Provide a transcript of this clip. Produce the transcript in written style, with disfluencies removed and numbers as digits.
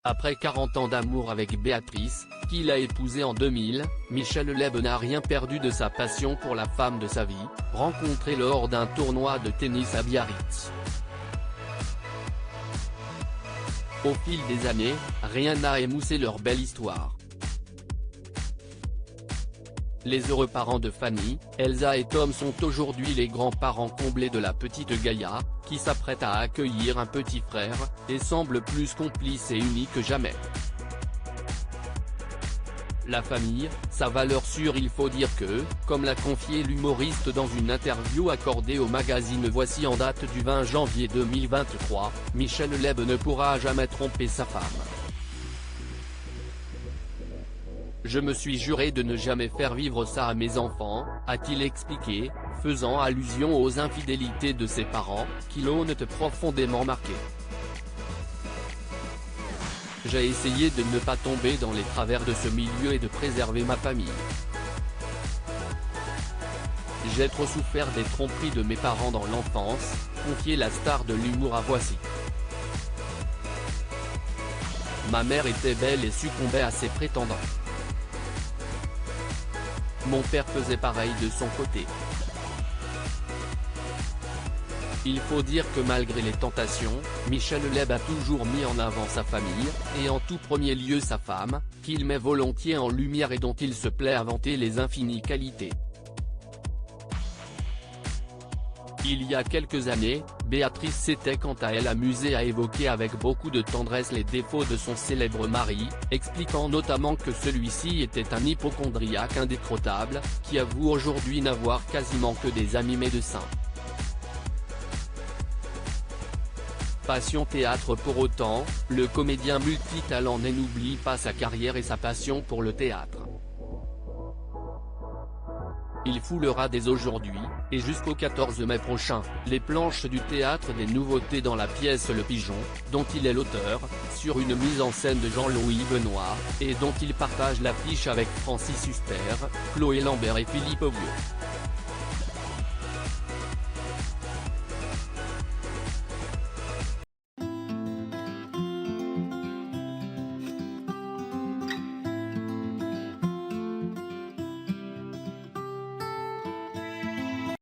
Après 40 ans d'amour avec Béatrice, qu'il a épousée en 2000, Michel Leb n'a rien perdu de sa passion pour la femme de sa vie, rencontrée lors d'un tournoi de tennis à Biarritz. Au fil des années, rien n'a émoussé leur belle histoire. Les heureux parents de Fanny, Elsa et Tom sont aujourd'hui les grands-parents comblés de la petite Gaïa, qui s'apprête à accueillir un petit frère, et semble plus complice et unie que jamais. La famille, sa valeur sûre. Il faut dire que, comme l'a confié l'humoriste dans une interview accordée au magazine Voici en date du 20 janvier 2023, Michel Leb ne pourra jamais tromper sa femme. Je me suis juré de ne jamais faire vivre ça à mes enfants, a-t-il expliqué, faisant allusion aux infidélités de ses parents, qui l'ont profondément marqué. J'ai essayé de ne pas tomber dans les travers de ce milieu et de préserver ma famille. J'ai trop souffert des tromperies de mes parents dans l'enfance, confiait la star de l'humour à Voici. Ma mère était belle et succombait à ses prétendants. Mon père faisait pareil de son côté. Il faut dire que malgré les tentations, Michel Leb a toujours mis en avant sa famille, et en tout premier lieu sa femme, qu'il met volontiers en lumière et dont il se plaît à vanter les infinies qualités. Il y a quelques années, Béatrice s'était quant à elle amusée à évoquer avec beaucoup de tendresse les défauts de son célèbre mari, expliquant notamment que celui-ci était un hypocondriaque indécrottable, qui avoue aujourd'hui n'avoir quasiment que des amis médecins. Passion théâtre. Pour autant, le comédien multitalent n'oublie pas sa carrière et sa passion pour le théâtre. Il foulera dès aujourd'hui, et jusqu'au 14 mai prochain, les planches du théâtre des Nouveautés dans la pièce Le Pigeon, dont il est l'auteur, sur une mise en scène de Jean-Louis Benoît, et dont il partage l'affiche avec Francis Huster, Chloé Lambert et Philippe Augueux.